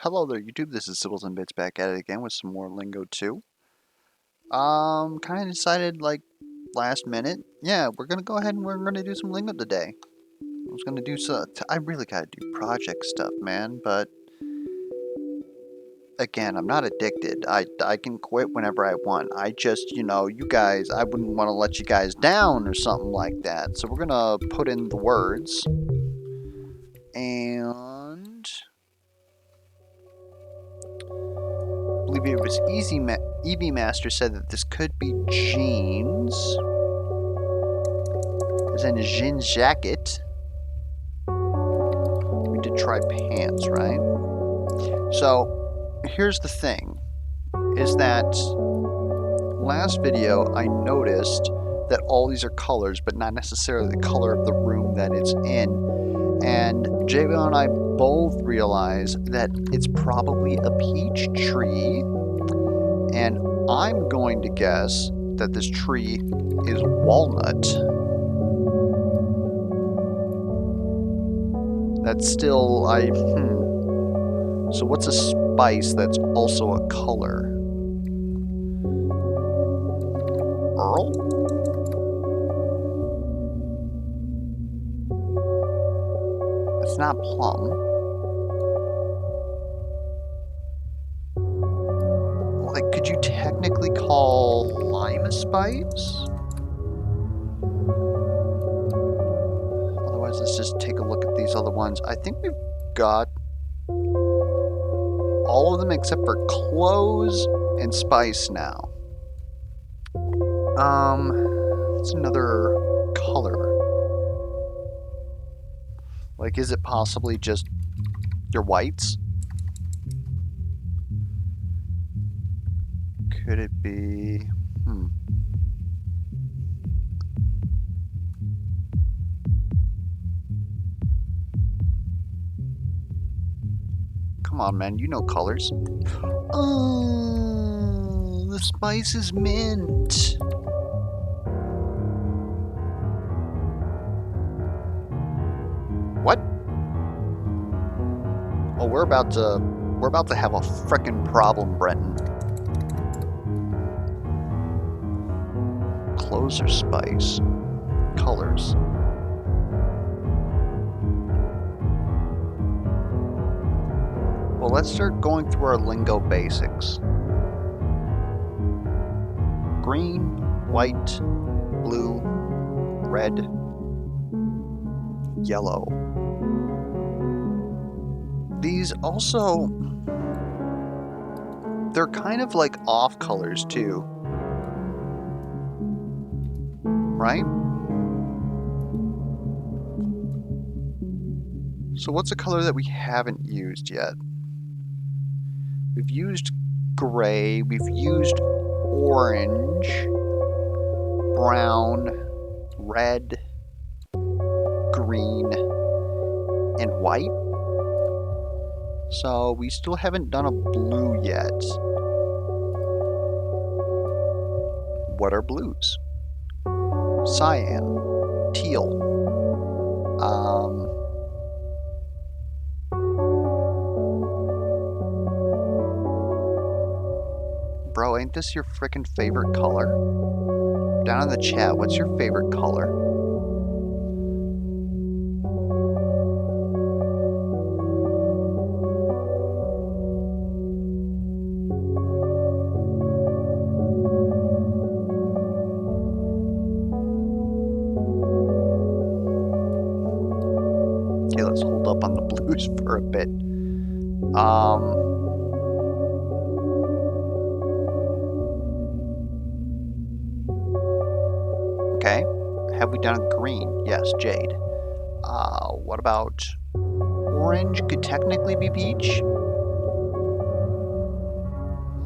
Hello there, YouTube. This is Sibbles and Bits back at it again with some more Lingo 2. Kind of decided like last minute. Yeah, we're gonna go ahead and we're gonna do some Lingo today. I was gonna do some. I really gotta do project stuff, man. But again, I'm not addicted. I can quit whenever I want. I just, you guys, I wouldn't want to let you guys down or something like that. So we're gonna put in the words and. I believe it was EB Master said that this could be jeans, as in a jean jacket. We did try pants, right? So here's the thing, is that last video I noticed that all these are colors, but not necessarily the color of the room that it's in. And JBL and I both realized that it's probably a peach tree. And I'm going to guess that this tree is walnut. That's still, So what's a spice that's also a color? Earl? It's not plum. Like, could you technically call lime a spice? Otherwise, let's just take a look at these other ones. I think we've got all of them except for cloves and spice now. It's another color. Like, is it possibly just your whites? Could it be... Come on, man, you know colors. Oh, the spice is mint. What? Oh, we're about to have a frickin' problem, Brenton. Clothes are spice. Colors. Well, let's start going through our lingo basics. Green, white, blue, red, yellow. These also, they're kind of like off colors too, right? So what's a color that we haven't used yet? We've used gray, we've used orange, brown, red, green, and white. So we still haven't done a blue yet. What are blues? Cyan, teal, bro, ain't this your frickin' favorite color? Down in the chat, what's your favorite color? Okay, let's hold up on the blues for a bit. Okay, have we done a green? Yes, jade. What about orange? Could technically be peach.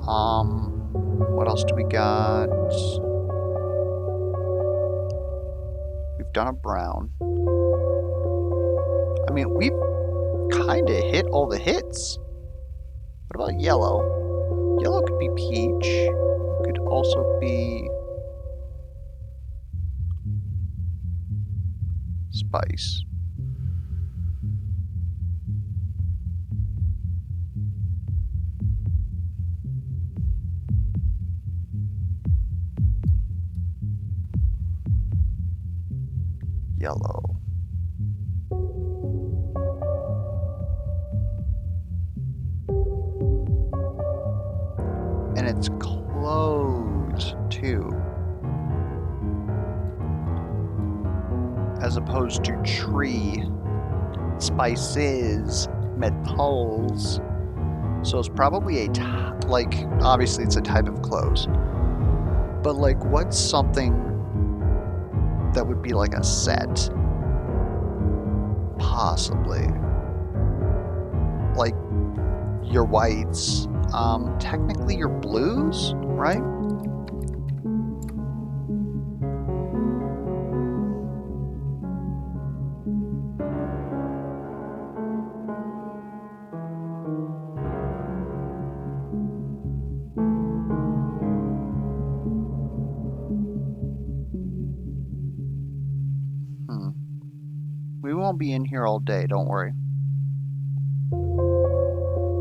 What else do we got? We've done a brown. I mean, we've kind of hit all the hits. What about yellow? Yellow could be peach. It could also be spice. yellow. And it's clothes, too. As opposed to tree, spices, metals. So it's probably obviously it's a type of clothes. But like, what's something that would be like a set? Possibly. Like your whites, technically your blues, right? We won't be in here all day, don't worry.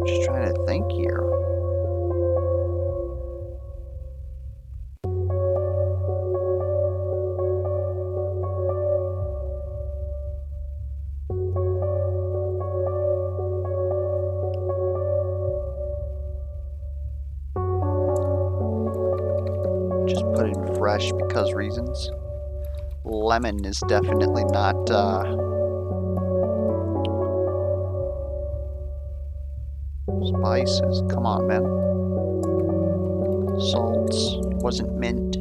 Just trying to think here. Just put in fresh because reasons. Lemon is definitely not, spices. Come on, man. Salts. Wasn't mint.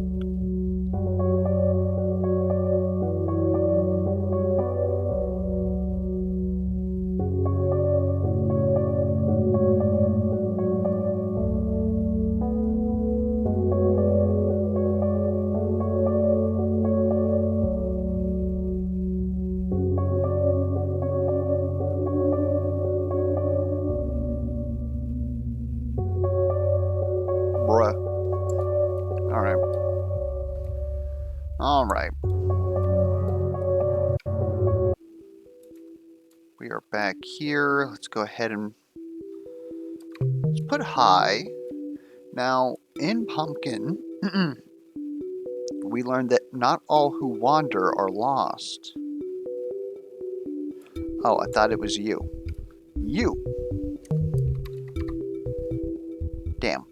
Bruh. Alright. Alright. We are back here. Let's go ahead and let's put high. Now, in Pumpkin, we learned that not all who wander are lost. Oh, I thought it was you. You! Damn.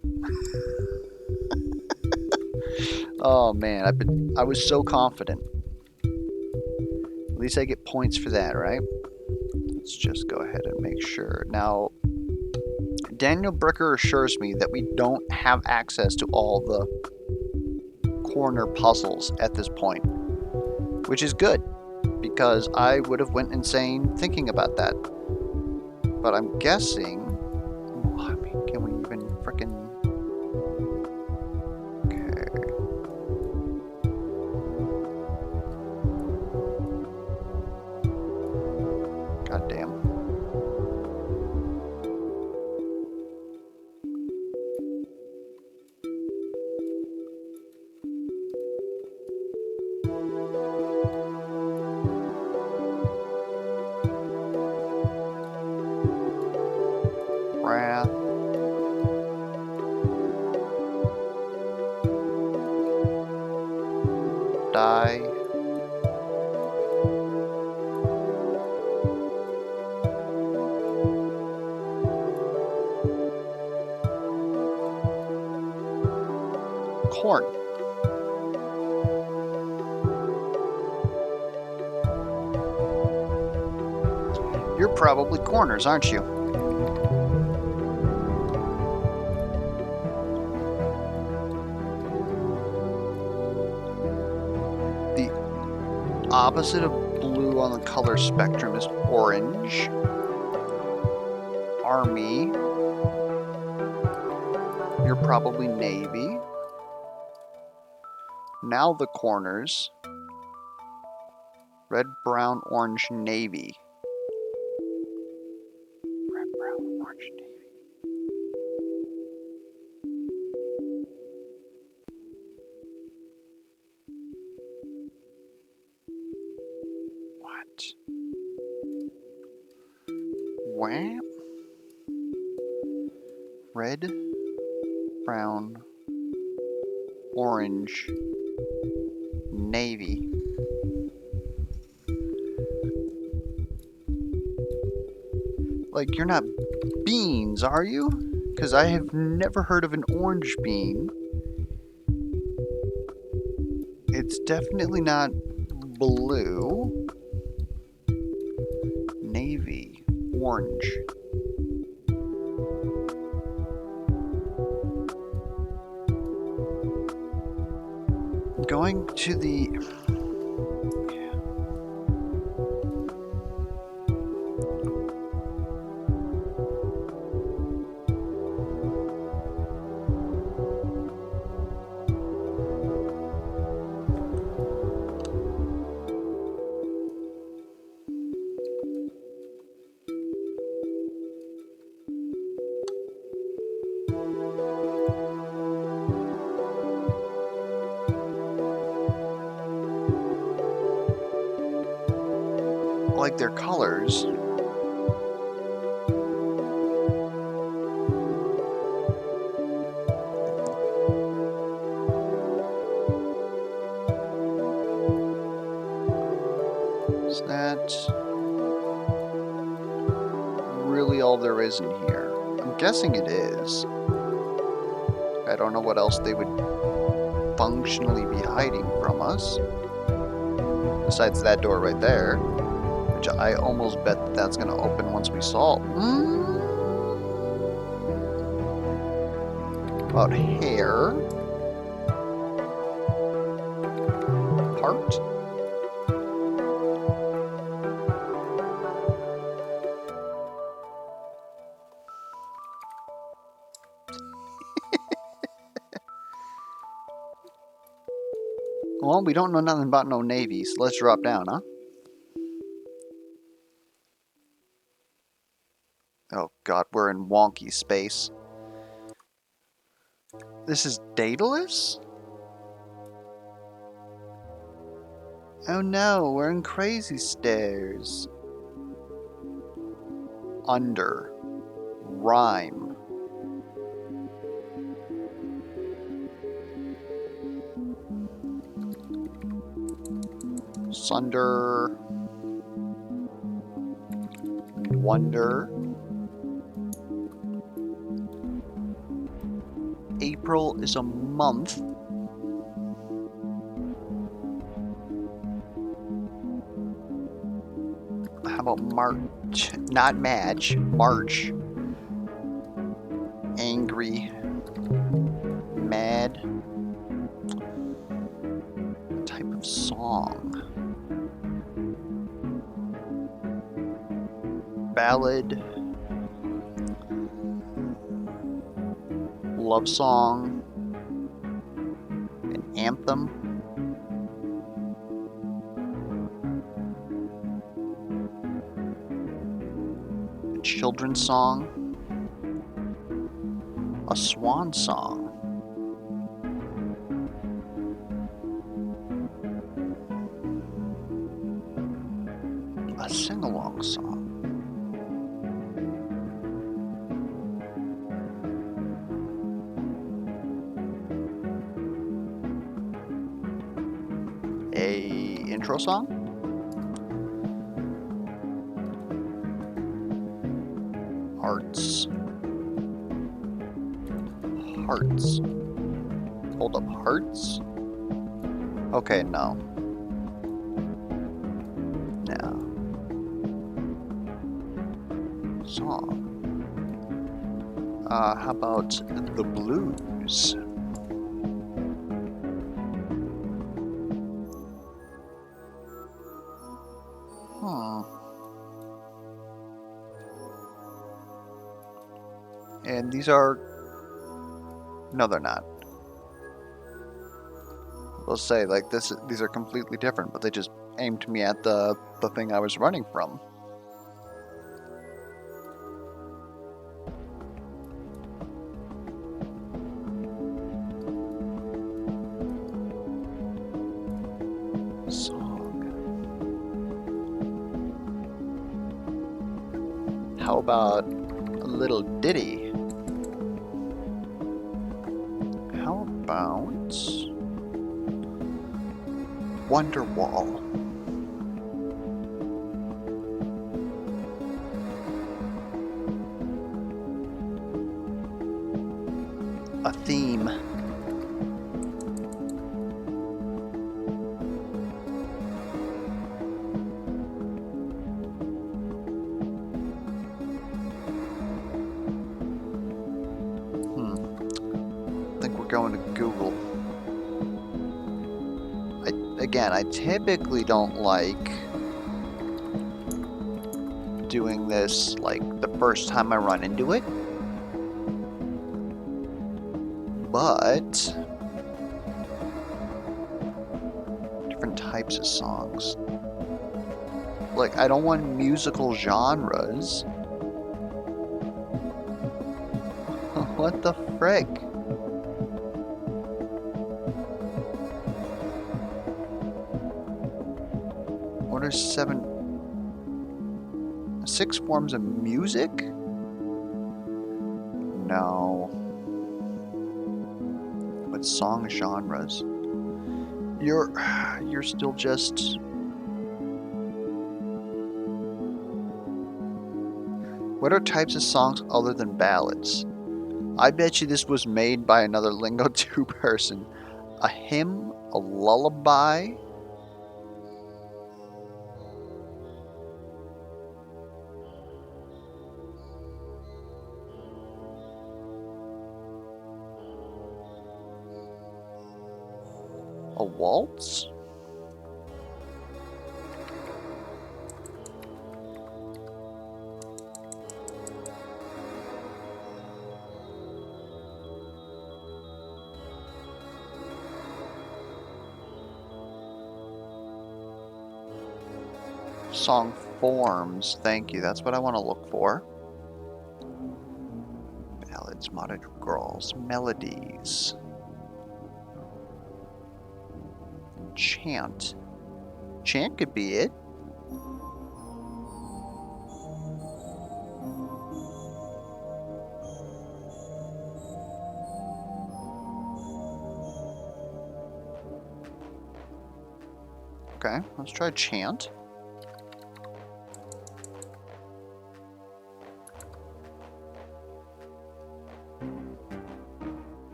Oh man, I was so confident. At least I get points for that, right? Let's just go ahead and make sure. Now, Daniel Bricker assures me that we don't have access to all the corner puzzles at this point, which is good, because I would have went insane thinking about that. But I'm guessing, I mean, can we even frickin', okay. God damn. Wrath. Die. Corn. You're probably corners, aren't you? The opposite of blue on the color spectrum is orange. Army. You're probably navy. Now the corners. Red, brown, orange, navy. Red, brown, orange, navy. What? Wham? Red, brown, orange, navy. Like, you're not beans, are you? Because I have never heard of an orange bean. It's definitely not blue. Navy. Orange. Going to the... like their colors. Is that really all there is in here? I'm guessing it is. I don't know what else they would functionally be hiding from us. Besides that door right there. Which I almost bet that that's going to open once we solve. About hair. Heart. Well, we don't know nothing about no navy, so let's drop down, huh? Oh god, we're in wonky space. This is Daedalus? Oh no, we're in crazy stairs. Under. Rhyme. Sunder. Wonder. April is a month. How about March? Not Madge. March. Angry. Mad. Type of song. Ballad. Love song. An anthem. A children's song. A swan song. A sing-along song. A intro song? Hearts. Hearts. Hold up, hearts? Okay, no. No. Song. How about the blues? And these are... No, they're not. We'll say, like, these are completely different, but they just aimed me at the thing I was running from. Song. How about a little ditty? How about Wonderwall? a theme. I think we're going to Google. Again, I typically don't like doing this like the first time I run into it, but different types of songs. Like, I don't want musical genres. What the frick? What are 6 forms of music? No. But song genres. You're still just... What are types of songs other than ballads? I bet you this was made by another Lingo 2 person. A hymn, a lullaby. A waltz? Song forms, thank you. That's what I want to look for. Ballads, modern girls, melodies. Chant. Chant could be it. Okay, let's try chant.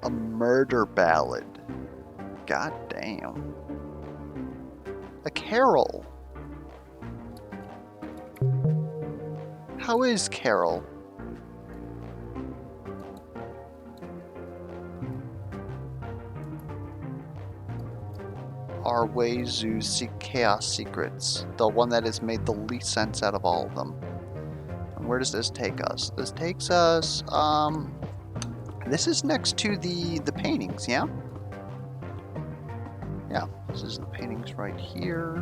A murder ballad. God damn. A carol. How is carol? Our way zoos seek chaos secrets. The one that has made the least sense out of all of them. And where does this take us? This takes us, this is next to the paintings, yeah? Yeah, this is the paintings right here.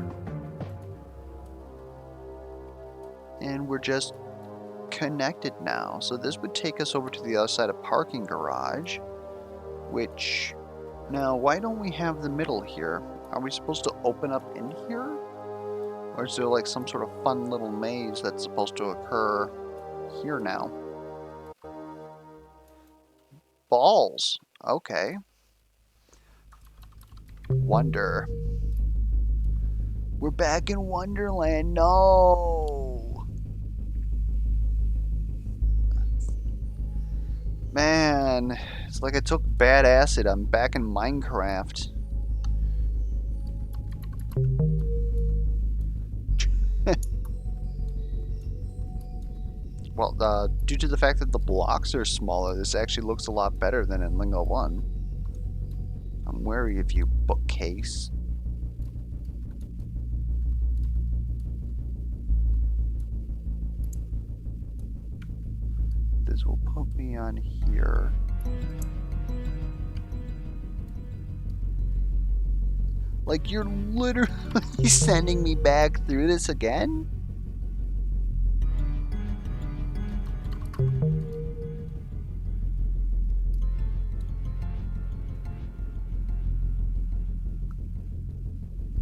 And we're just connected now. So this would take us over to the other side of parking garage, which, now why don't we have the middle here? Are we supposed to open up in here? Or is there like some sort of fun little maze that's supposed to occur here now? Balls. Okay. Wonder. We're back in Wonderland. No! Man, it's like I took bad acid. I'm back in Minecraft. Well, due to the fact that the blocks are smaller, this actually looks a lot better than in Lingo 1. I'm wary of you, bookcase. This will put me on here. Like, you're literally sending me back through this again?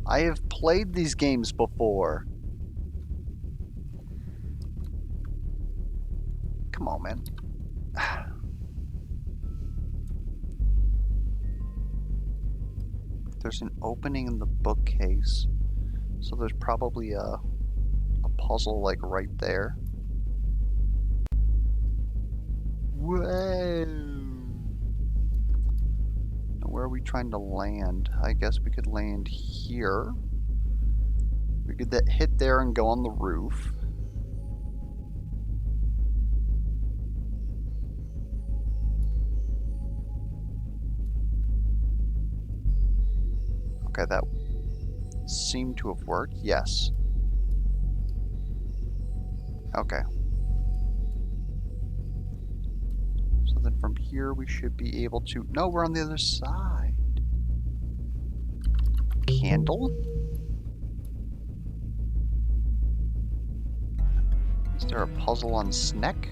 I have played these games before. Come on, man. There's an opening in the bookcase. So there's probably a puzzle like right there. Whoa! Now where are we trying to land? I guess we could land here. We could hit there and go on the roof. Okay, that seemed to have worked. Yes. Okay. So then from here we should be able to... No, we're on the other side. Candle? Is there a puzzle on Sneck?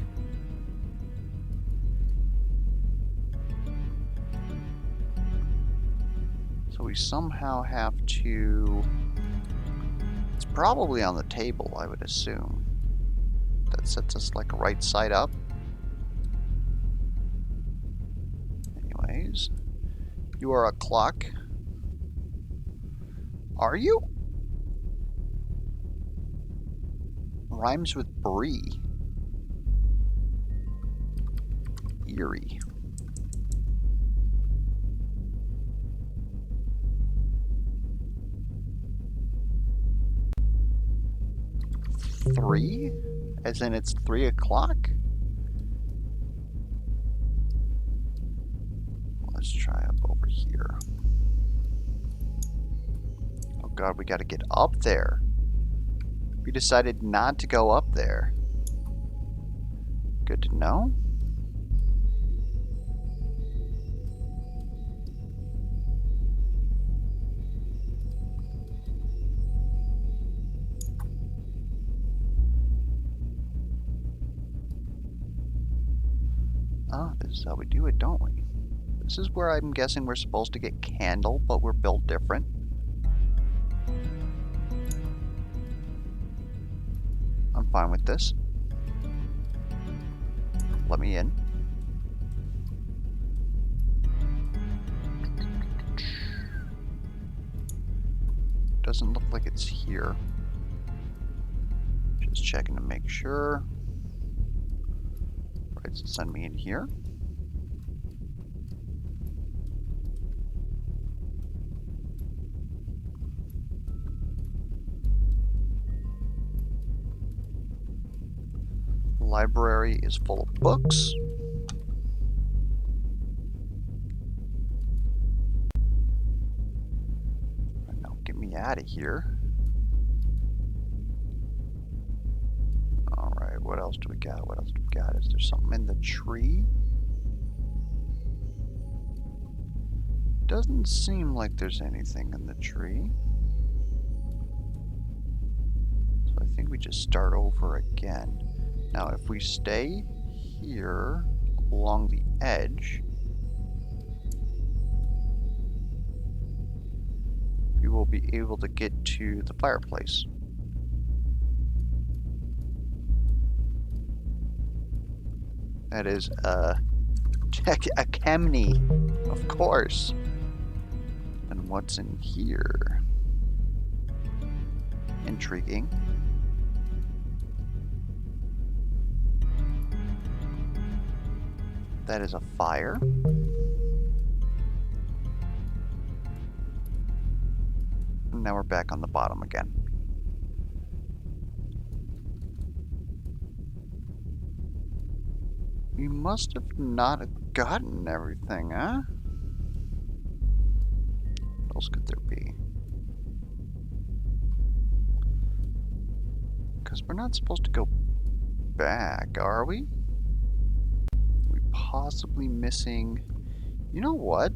So we somehow have to... It's probably on the table, I would assume. That sets us like right side up. Anyways. You are a clock. Are you? Rhymes with brie. Eerie. Three? As in it's 3 o'clock? Let's try up over here. Oh god, we gotta get up there. We decided not to go up there. Good to know. Ah, this is how we do it, don't we? This is where I'm guessing we're supposed to get candle, but we're built different. I'm fine with this. Let me in. Doesn't look like it's here. Just checking to make sure. Right, so send me in here. Library is full of books. Now get me out of here. Alright, what else do we got? What else do we got? Is there something in the tree? Doesn't seem like there's anything in the tree. So I think we just start over again. Now, if we stay here along the edge, we will be able to get to the fireplace. That is a chimney, of course. And what's in here? Intriguing. That is a fire. And now we're back on the bottom again. We must have not gotten everything, huh? What else could there be? Because we're not supposed to go back, are we? Possibly missing... You know what?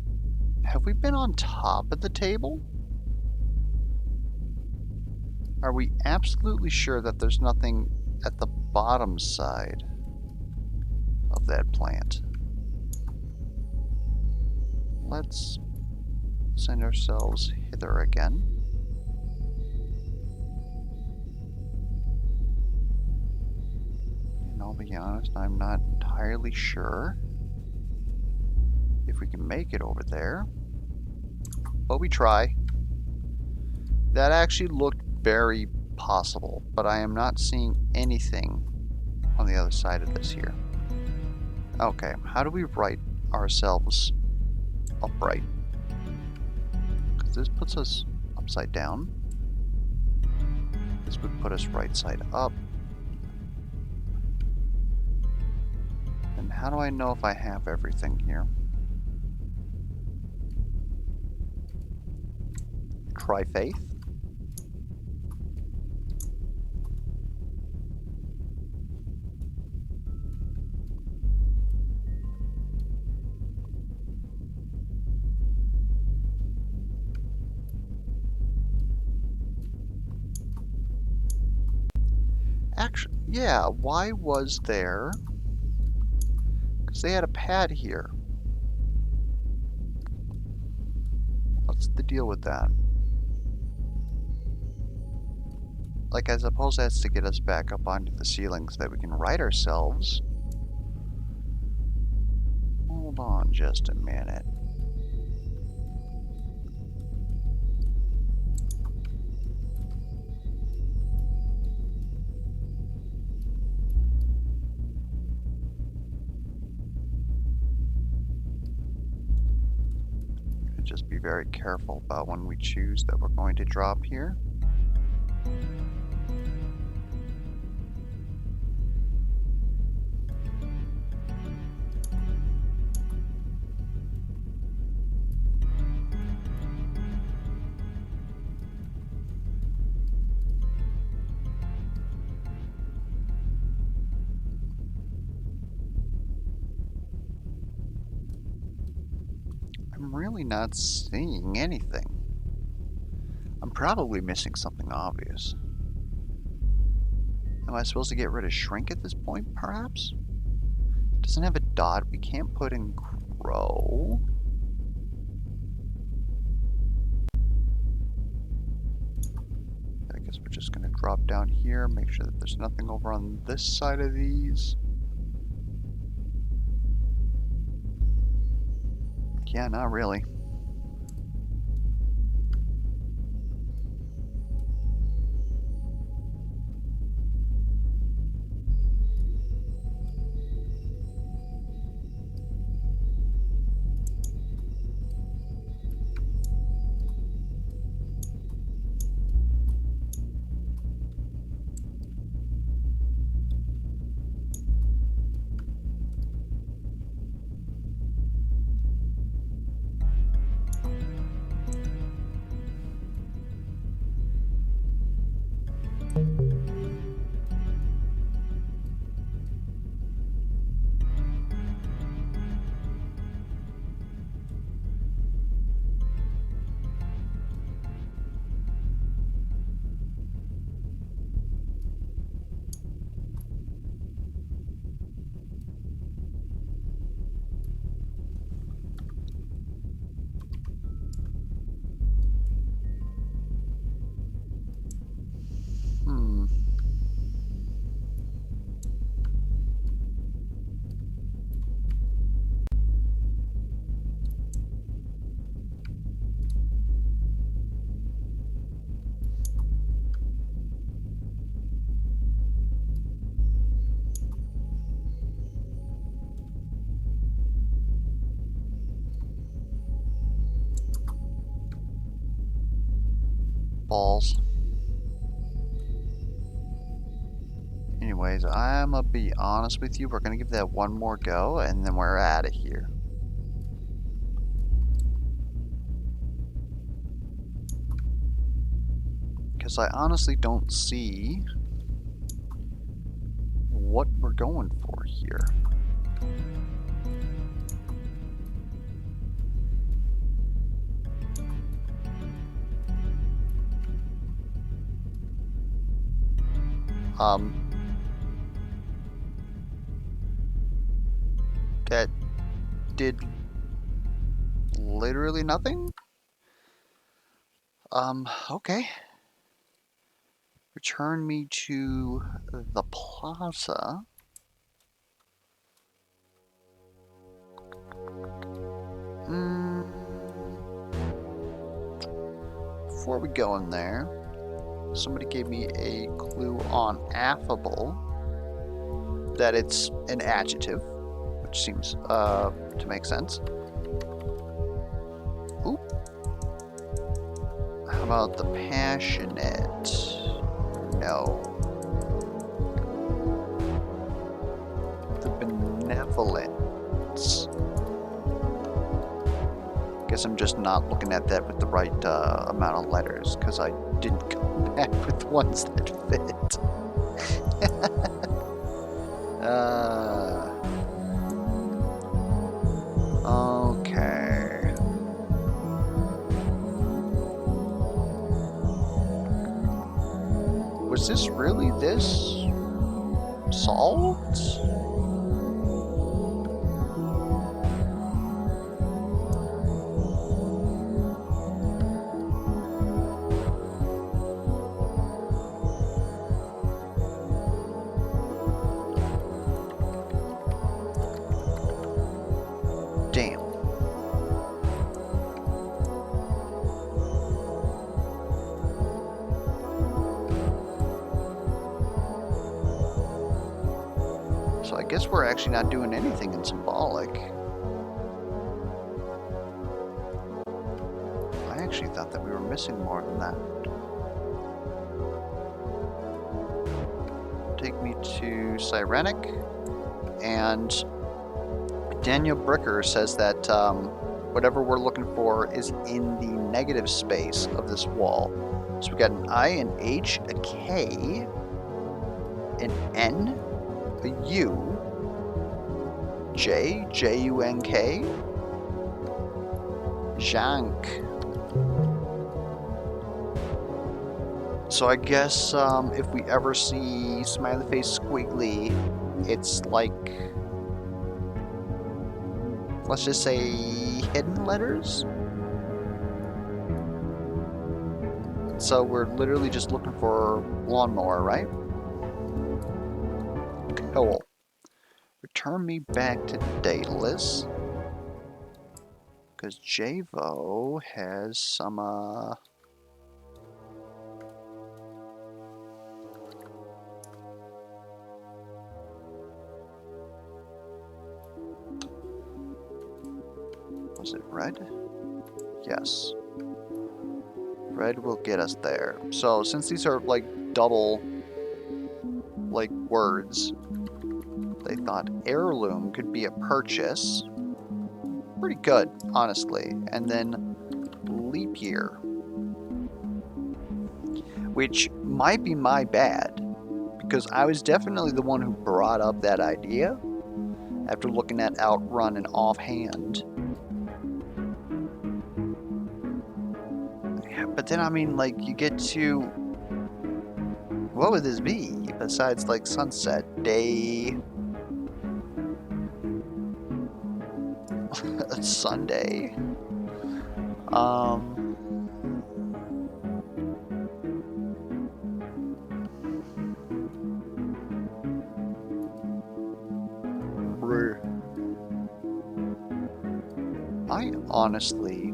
Have we been on top of the table? Are we absolutely sure that there's nothing at the bottom side of that plant? Let's send ourselves hither again. And I'll be honest, I'm not entirely sure if we can make it over there, but we try. That actually looked very possible, but I am not seeing anything on the other side of this here. Okay, how do we write ourselves upright? Because this puts us upside down. This would put us right side up. And how do I know if I have everything here? Try faith. Actually, yeah, why was there? Because they had a pad here. What's the deal with that? Like, I suppose that's to get us back up onto the ceiling so that we can write ourselves. Hold on just a minute. Just be very careful about when we choose that we're going to drop here. I'm really not seeing anything. I'm probably missing something obvious. Am I supposed to get rid of shrink at this point, perhaps? It doesn't have a dot. We can't put in grow. I guess we're just going to drop down here, make sure that there's nothing over on this side of these. Yeah, not really. Hmm. Balls. Anyways, I'm gonna be honest with you. We're gonna give that one more go, and then we're out of here. Because I honestly don't see what we're going for here. That did literally nothing? Okay. Return me to the plaza. Before we go in there, somebody gave me a clue on affable, that it's an adjective, which seems to make sense. Oop. How about the passionate? No. The benevolent. Guess I'm just not looking at that with the right amount of letters, because I didn't come back with ones that fit. Okay. Was this really this solved? Damn. So I guess we're actually not doing anything in symbolic. I actually thought that we were missing more than that. Take me to Sirenic, and Daniel Bricker says that whatever we're looking for is in the negative space of this wall. So we got an I, an H, a K, an N, a U, J, J-U-N-K, Jank. So I guess if we ever see smiley face squiggly, it's like, let's just say hidden letters. So we're literally just looking for lawnmower, right? Cool. Return me back to Daedalus, because Javo has some was it red? Yes. Red will get us there. So since these are like double like words, they thought heirloom could be a purchase. Pretty good, honestly. And then leap year, which might be my bad, because I was definitely the one who brought up that idea after looking at Outrun and Offhand. Yeah, but then I mean, like, you get to, what would this be besides like sunset, day, Sunday? I honestly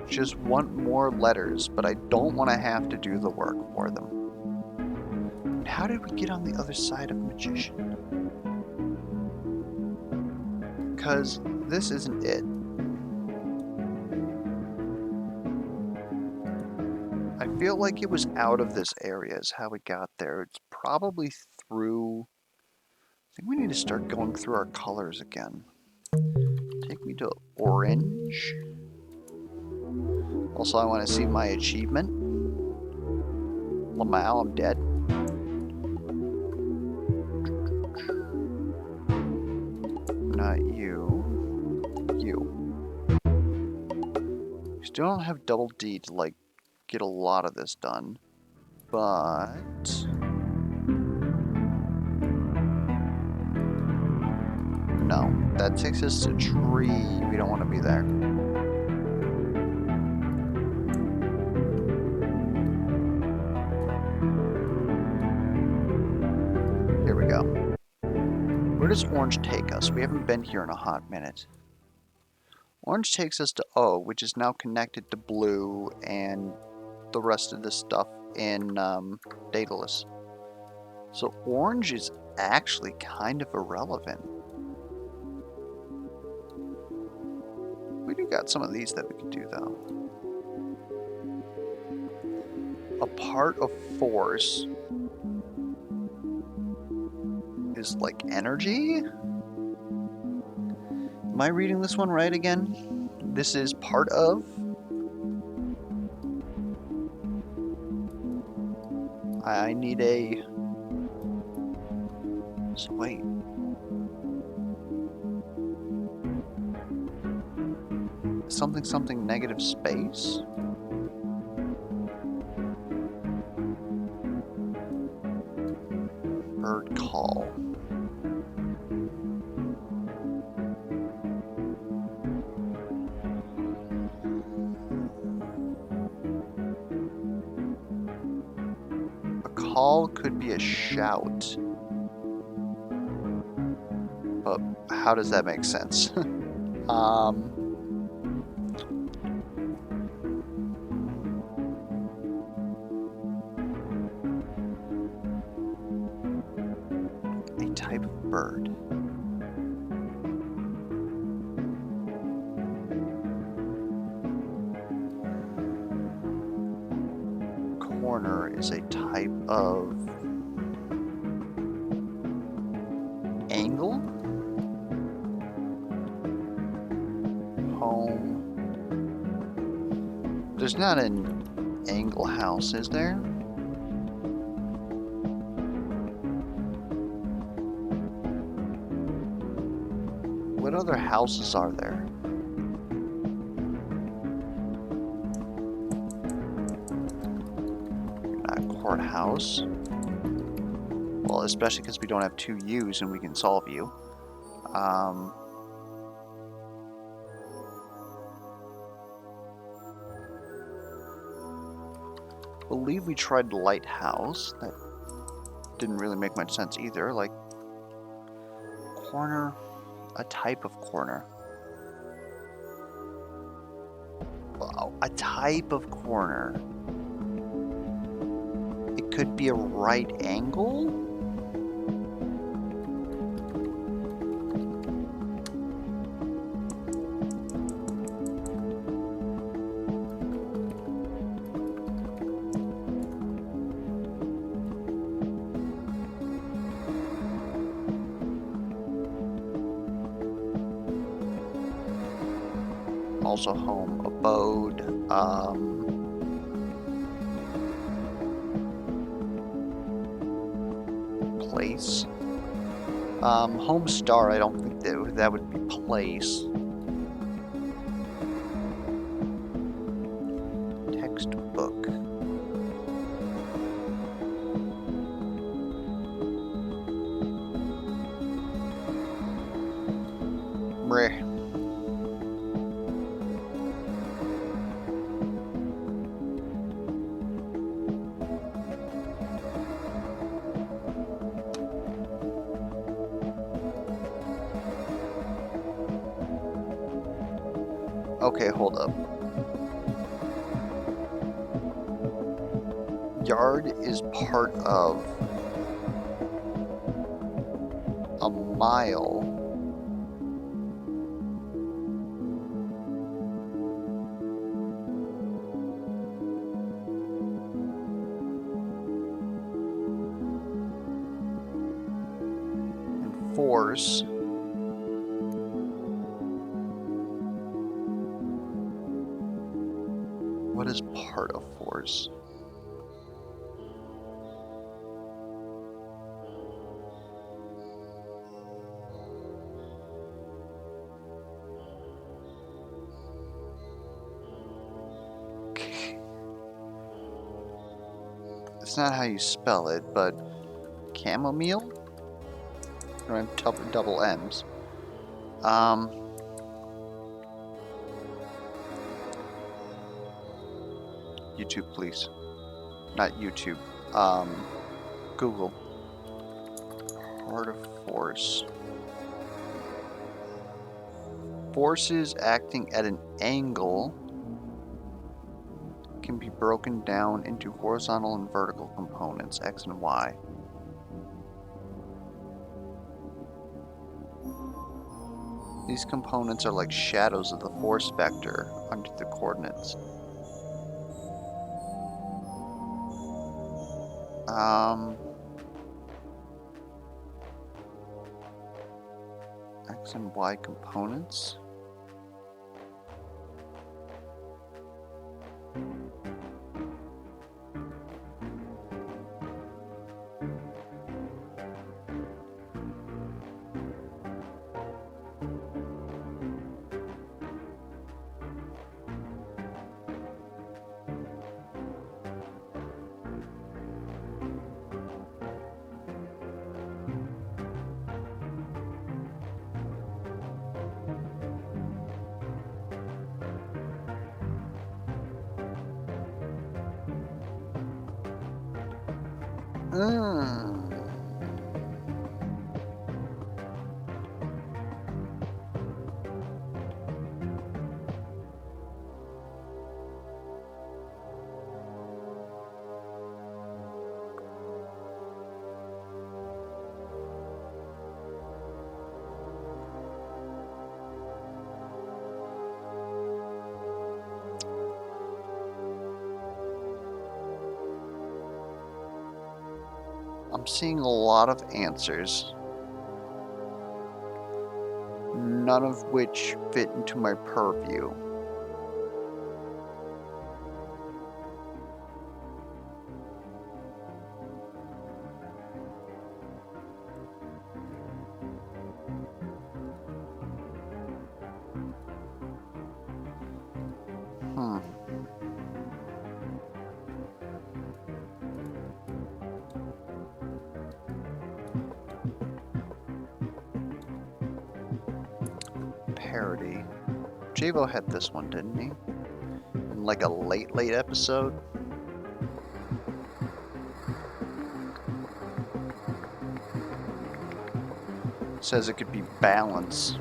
just want more letters, but I don't want to have to do the work for them. And how did we get on the other side of magician? Because this isn't it. I feel like it was out of this area is how we got there. It's probably through... I think we need to start going through our colors again. Take me to orange. Also, I want to see my achievement. Lamau, I'm dead. Not you. You. Still don't have double D to, like, get a lot of this done. But... no. That takes us to tree. We don't want to be there. Here we go. Where does orange take us? We haven't been here in a hot minute. Orange takes us to O, which is now connected to blue and the rest of this stuff in Daedalus. So orange is actually kind of irrelevant. got some of these that we can do, though. A part of force is like energy? Am I reading this one right again? This is part of? I need a... So wait. Something something negative space? Bird call. A call could be a shout. But how does that make sense? A type of bird. Corner is a type of angle. Home. There's not an angle house, is there? What other houses are there? Courthouse. Well, especially because we don't have two U's and we can solve U. Believe we tried lighthouse. That didn't really make much sense either. Like corner, a type of corner. Wow, a type of corner. It could be a right angle? Also home, abode, place. Home star, I don't think that would be place. Textbook. Meh. Okay, hold up. Yard is part of a mile. And force. What is part of force? It's not how you spell it, but chamomile? I don't have double M's. YouTube, please. Not YouTube. Google. Part of force. Forces acting at an angle can be broken down into horizontal and vertical components, X and Y. These components are like shadows of the force vector under the coordinates. X and Y components. I'm seeing a lot of answers, none of which fit into my purview. Parody. Javo had this one, didn't he? In like a late episode. Says it could be balance.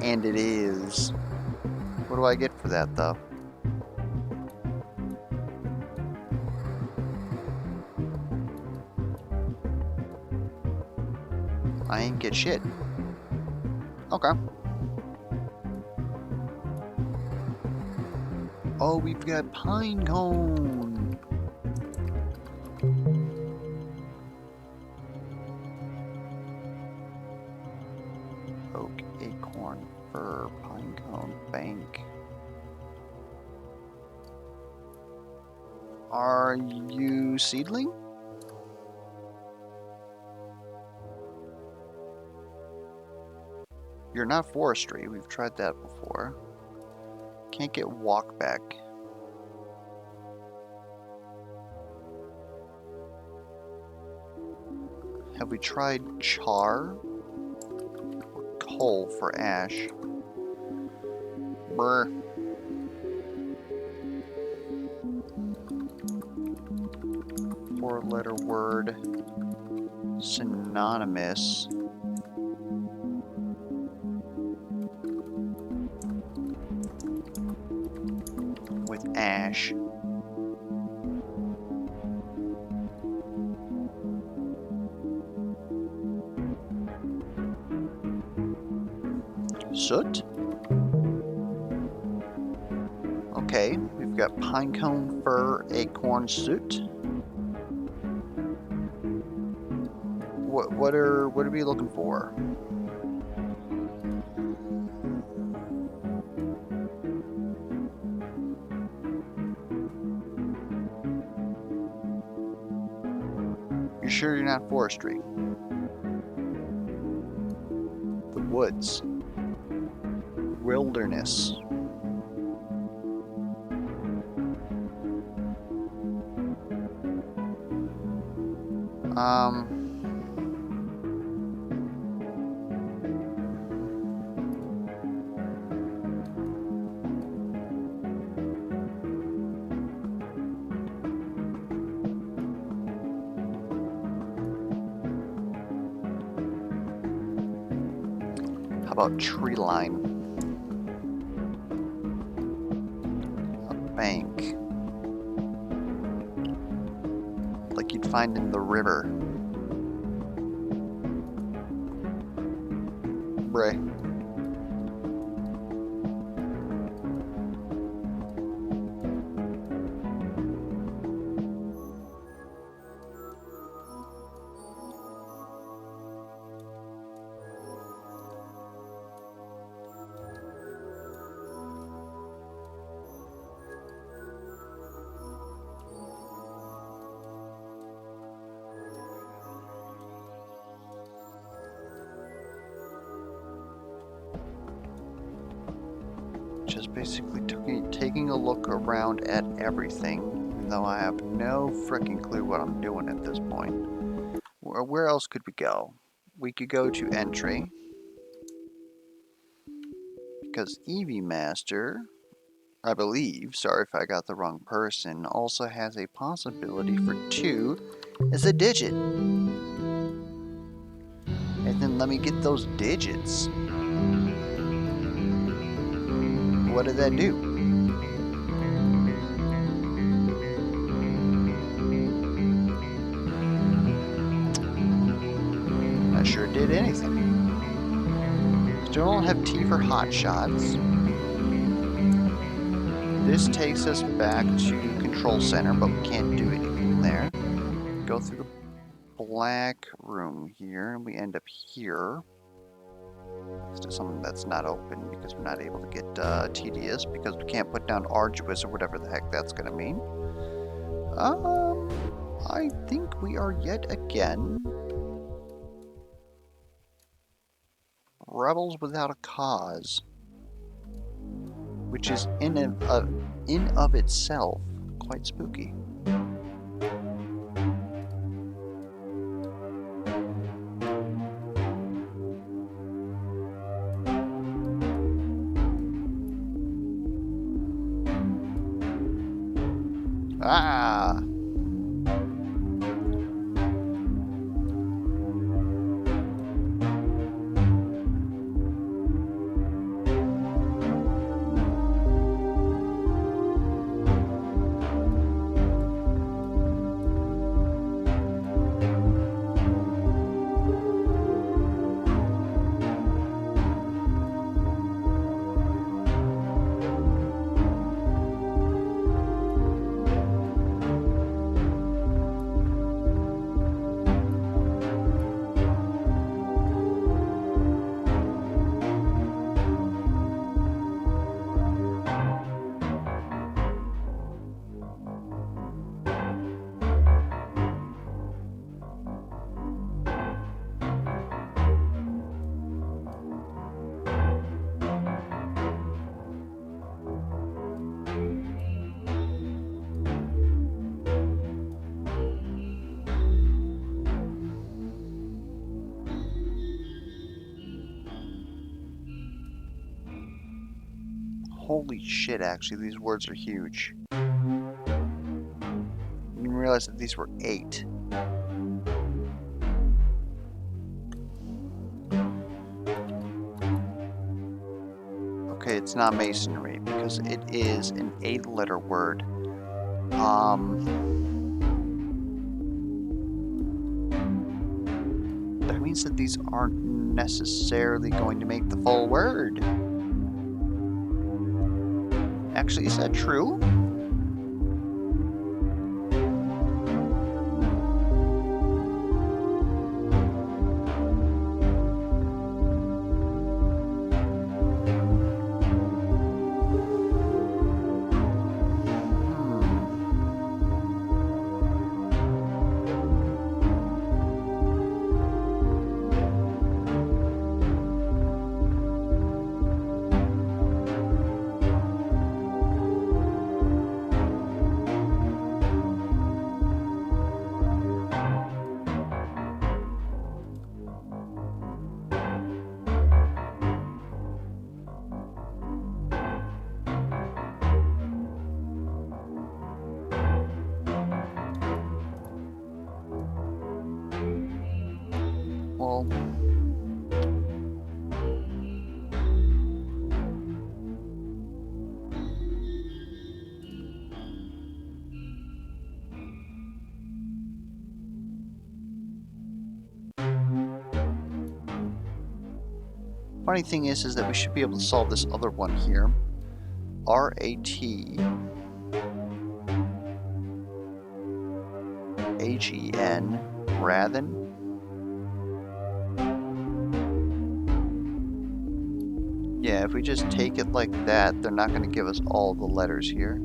And it is. What do I get for that, though? I ain't get shit. Okay. Oh, we've got pine cone. Oak, acorn, fir, pine cone, bank. Are you seedling? You're not forestry. We've tried that before. Can't get walk back. Have we tried char? Coal for ash. Brr. Four-letter word. Synonymous. With ash. Soot? Okay, we've got pinecone, fir, acorn, soot. What are we looking for? You sure you're not forestry? The woods. Wilderness. How about tree line? A bank. Like you'd find in the river. hombre. Just basically taking a look around at everything, even though I have no freaking clue what I'm doing at this point. Where else could we go? We could go to entry, because Eevee Master, I believe, sorry if I got the wrong person, also has a possibility for 2 as a digit. And then let me get those digits. What did that do? Not sure it did anything. Still don't have T for hot shots. This takes us back to Control Center, but we can't do anything there. Go through the black room here, and we end up here. Let's do something that's not open because we're not able to get tedious because we can't put down arduous or whatever the heck that's gonna mean. I think we are yet again rebels without a cause, which is in of itself quite spooky. Ah! Holy shit, actually, these words are huge. I didn't realize that these were 8. Okay, it's not masonry because it is an 8-letter word. That means that these aren't necessarily going to make the full word. Actually, is that true? Well, Funny thing is that we should be able to solve this other one here. RATHEN, Rathen. Yeah, if we just take it like that, they're not going to give us all the letters here.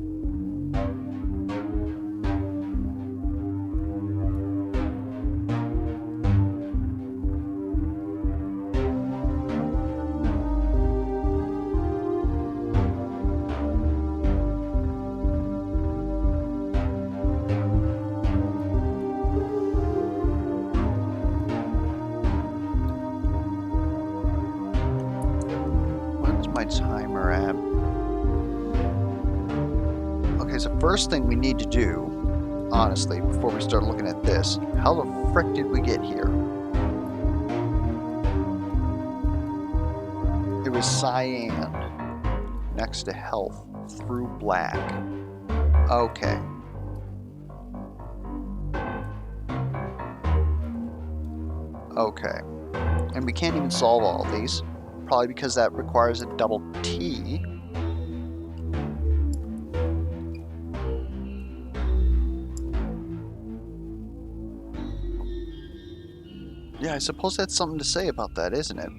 My timer at? Okay, so first thing we need to do, honestly, before we start looking at this, how the frick did we get here? It was cyan next to health through black. Okay. Okay. And we can't even solve all of these. Probably because that requires a double T. Yeah, I suppose that's something to say about that, isn't it?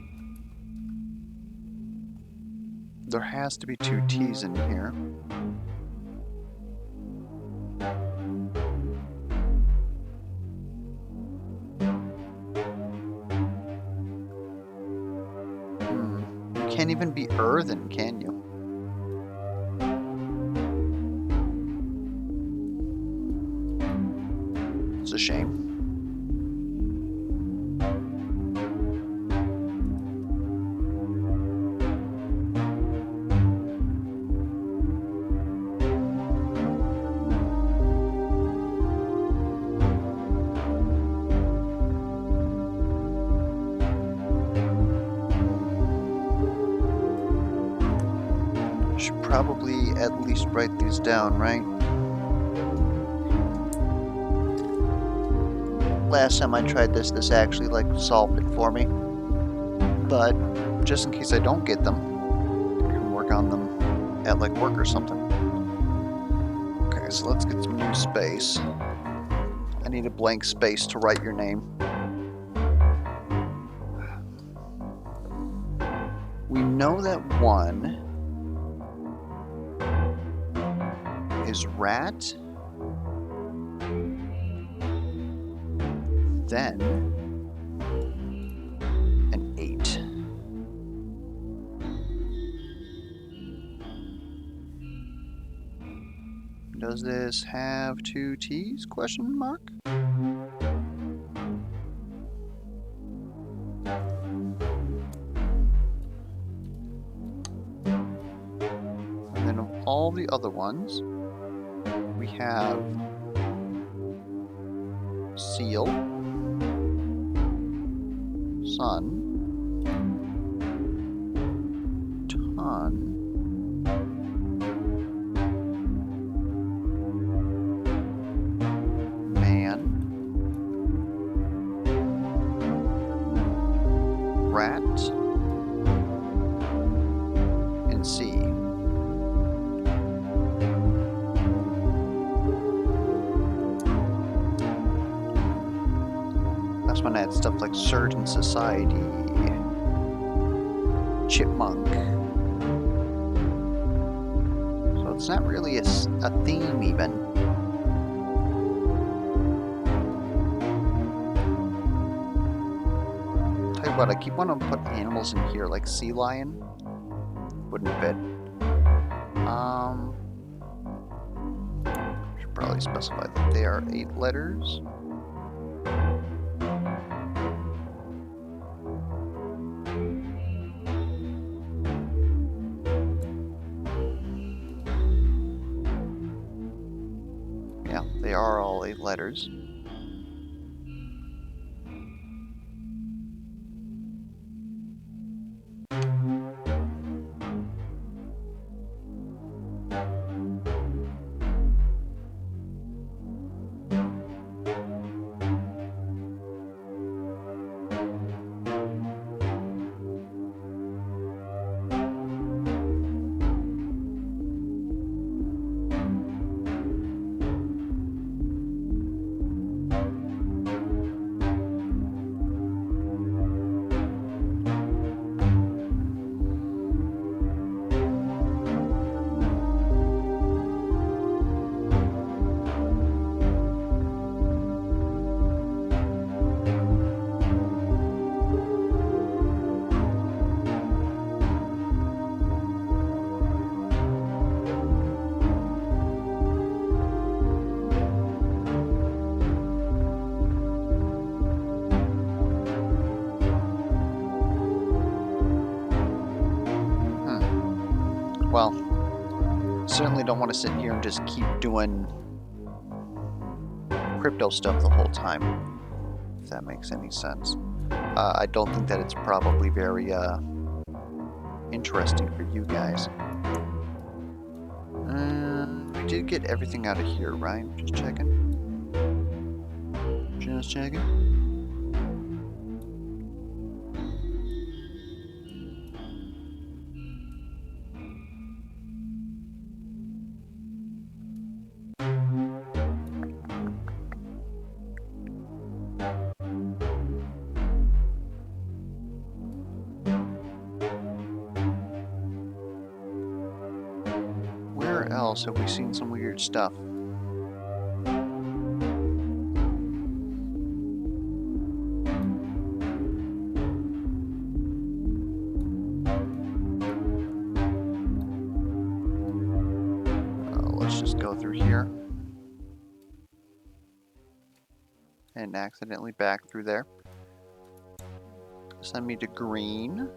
There has to be two T's in here. You can't even be earthen, can you? It's a shame. Should probably at least write these down, right? Last time I tried this actually like solved it for me. But just in case I don't get them, I can work on them at like work or something. Okay, so let's get some new space. I need a blank space to write your name. We know that one is rat, then an 8. Does this have two T's? Question mark. And then of all the other ones, we have seal, sun, ton, man, rat, and sea. That's when I had stuff like Surgeon Society, chipmunk. So it's not really a theme even. Tell you what, I keep wanting to put animals in here like sea lion. Wouldn't fit. Should probably specify that they are 8 letters. Yeah, they are all 8 letters. well, certainly don't want to sit here and just keep doing crypto stuff the whole time, if that makes any sense. I don't think that it's probably very interesting for you guys. We did get everything out of here, right? Just checking. Just checking. Where else have we seen some weird stuff? Let's just go through here. And accidentally back through there. Send me to green.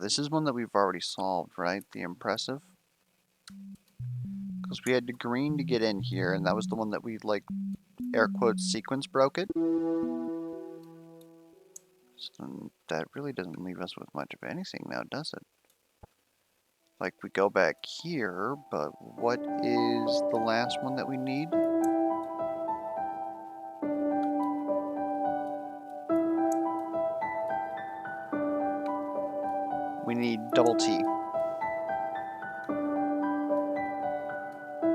This is one that we've already solved, right? The impressive. Because we had to green to get in here, and that was the one that we, like, air quotes, sequence broke it. So that really doesn't leave us with much of anything now, does it? Like, we go back here, but what is the last one that we need? We need double T.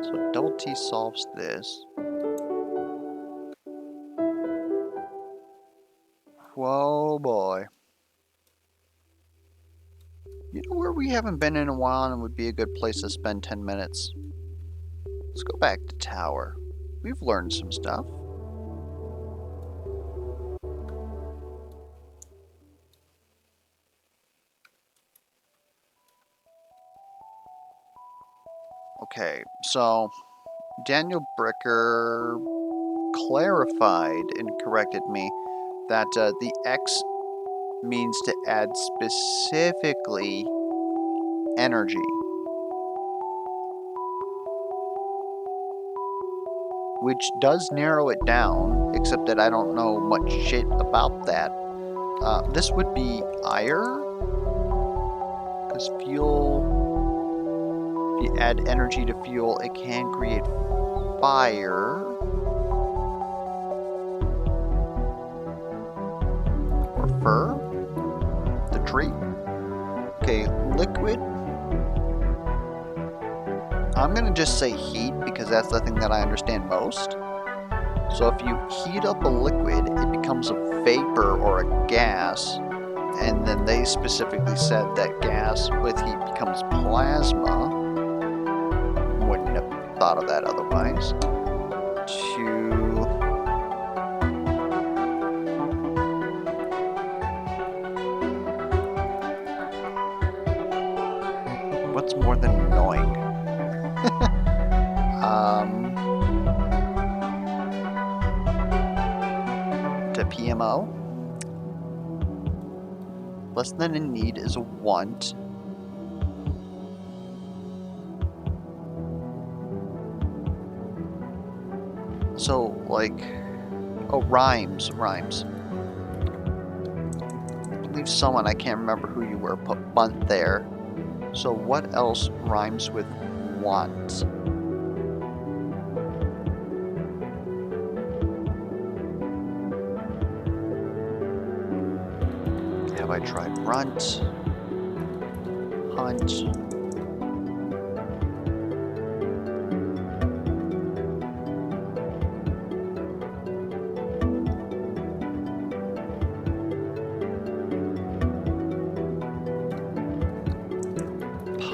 So double T solves this. Whoa, boy. You know where we haven't been in a while and would be a good place to spend 10 minutes? Let's go back to Tower. We've learned some stuff. Okay, so Daniel Bricker clarified and corrected me that the X means to add specifically energy, which does narrow it down, except that I don't know much shit about that. This would be ire, because fuel, if you add energy to fuel, it can create fire. Or fur, the tree. Okay, liquid. I'm gonna just say heat because that's the thing that I understand most. So if you heat up a liquid, it becomes a vapor or a gas, and then they specifically said that gas with heat becomes plasma. Wouldn't have thought of that otherwise. What's more than annoying? To PMO. Less than a need is a want. So, like, oh, rhymes. I believe someone, I can't remember who you were, put bunt there. So what else rhymes with want? Have I tried runt? Hunt?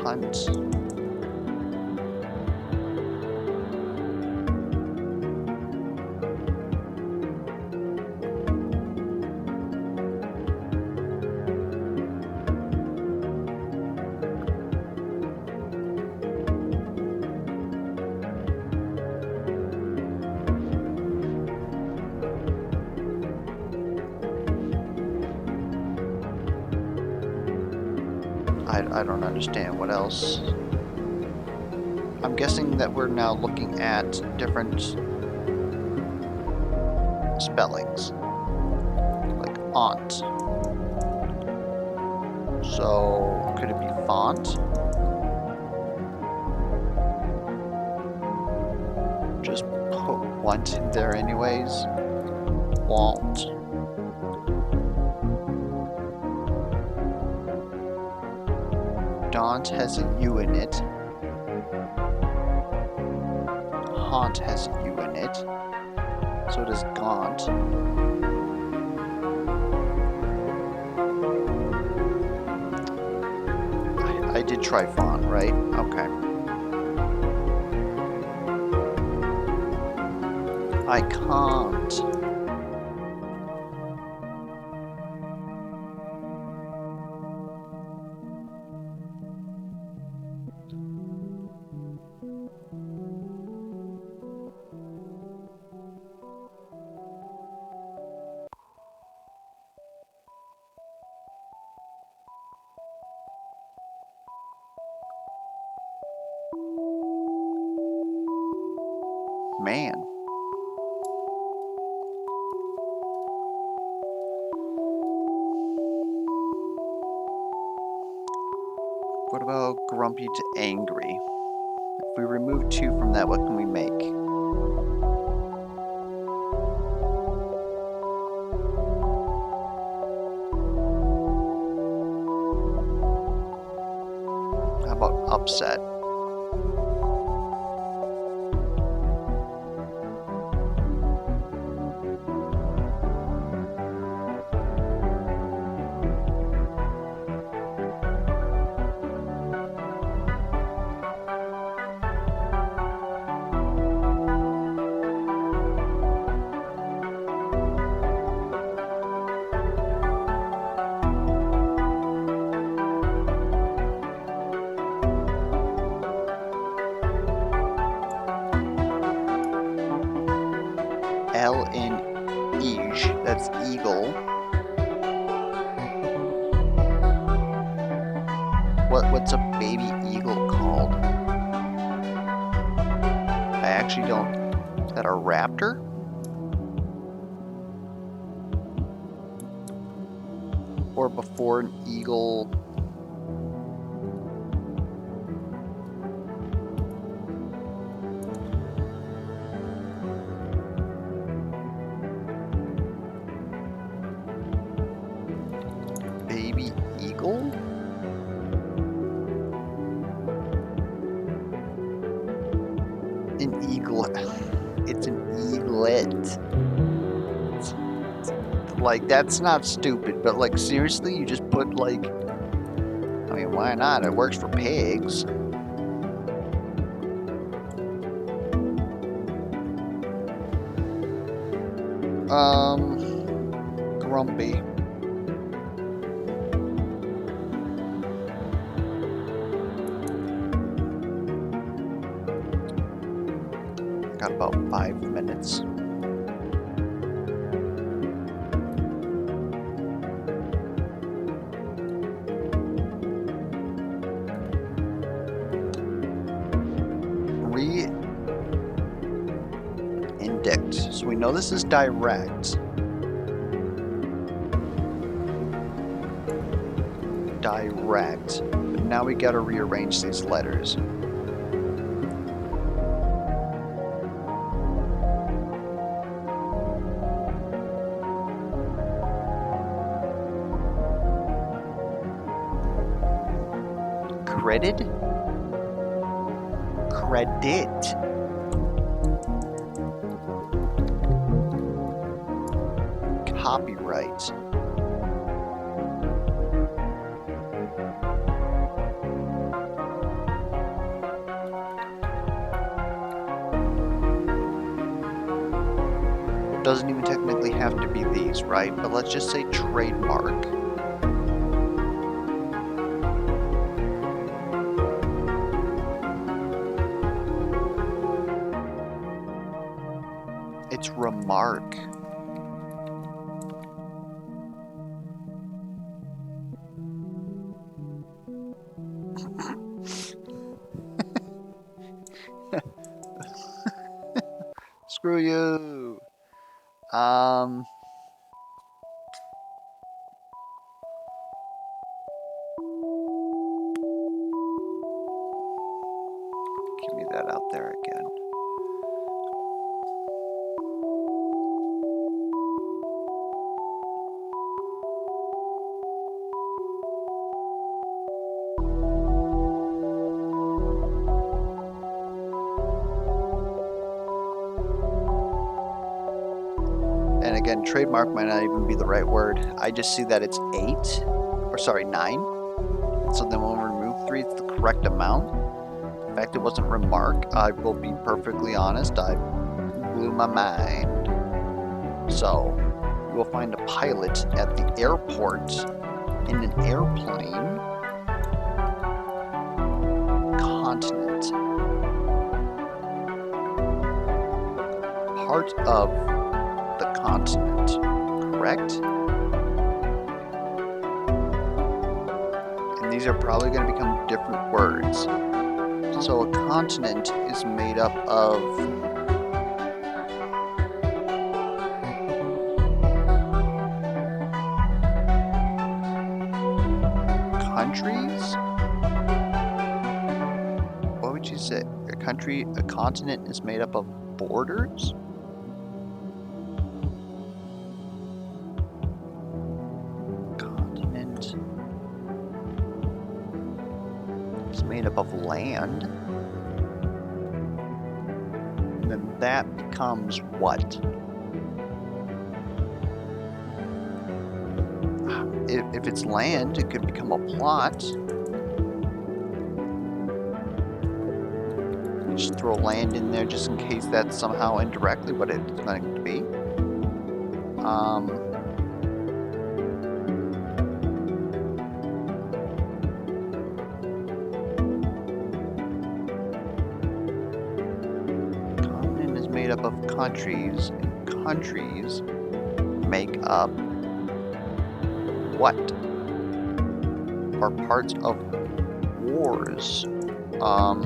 Punt? I don't understand. What else? I'm guessing that we're now looking at different spellings. Like aunt. So, could it be font? Just put want in there anyways. Want. Daunt has a U in it. Haunt has a U in it. So does gaunt. I did try font, right? Okay. I can't. Man. What about grumpy to angry? If we remove 2 from that, what can we make? How about upset? L in eage, that's eagle. What's a baby eagle called? I actually don't. Is that a raptor? Or before an eagle? Baby eagle? An eaglet. It's an eaglet. Like, that's not stupid, but like, seriously, you just put like, I mean, why not? It works for pigs. Grumpy. Got about 5 minutes. Re-indict. So we know this is direct. Direct. But now we gotta rearrange these letters. Credit? Credit. Copyright. Doesn't even technically have to be these, right? But let's just say trademark. It's remark. Screw you. Give me that out there again. And again, trademark might not even be the right word. I just see that it's 9. So then when we remove 3, it's the correct amount. In fact, it wasn't remark. I will be perfectly honest. I blew my mind. So you will find a pilot at the airport in an airplane. Continent. Part of the continent, correct? And these are probably going to become different words. So a continent is made up of countries? What would you say? A continent is made up of borders? Continent is made up of land. And then that becomes what? If it's land, it could become a plot. Just throw land in there just in case that's somehow indirectly what it's going to be. Continent is made up of countries, and countries make up what? Are parts of wars. Are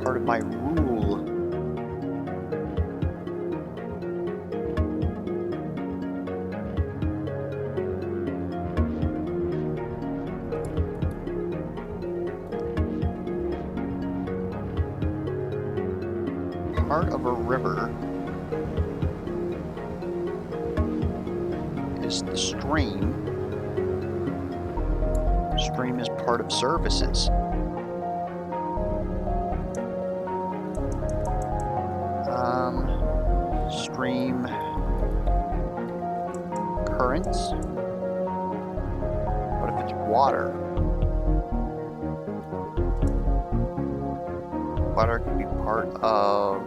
part of my rule. Part of a river is the stream. Stream is part of services. Stream currents. What if it's water? Water can be part of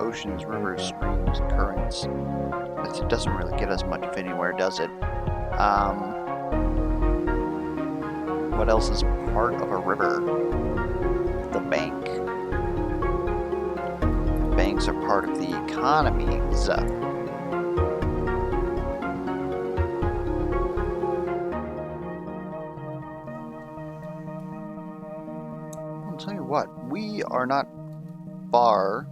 oceans, rivers, streams, currents. It doesn't really get us much of anywhere, does it? What else is part of a river? The bank. Banks are part of the economies. I'll tell you what, we are not far.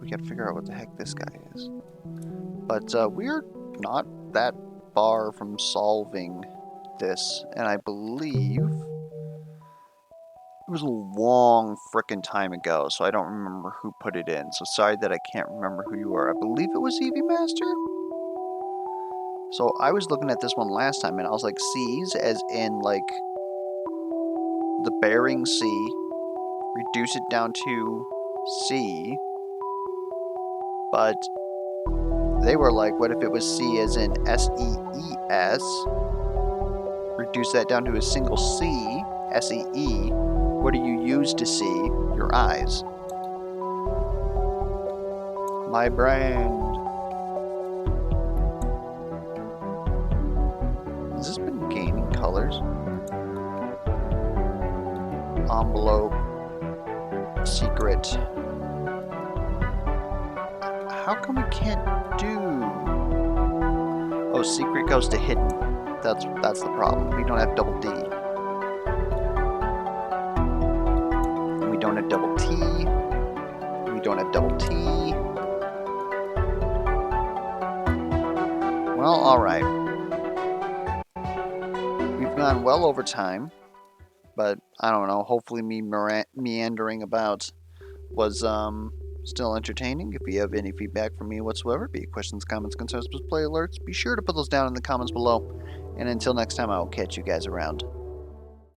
We gotta figure out what the heck this guy is. But we're not that far from solving this, and I believe it was a long frickin' time ago, so I don't remember who put it in. So sorry that I can't remember who you are. I believe it was Eevee Master? So I was looking at this one last time, and I was like, seas, as in, like, the Bering Sea. Reduce it down to C. But they were like, what if it was C as in S-E-E-S? Reduce that down to a single C, S-E-E. What do you use to see? Your eyes. My brand. Has this been gaining colors? Envelope. Secret. How come we can't do... Oh, secret goes to hidden. That's the problem. We don't have double D. don't have double T. We don't have double T. Well, alright. We've gone well over time, but I don't know, hopefully me meandering about was still entertaining. If you have any feedback from me whatsoever, be it questions, comments, concerns, play alerts, be sure to put those down in the comments below. And until next time, I will catch you guys around.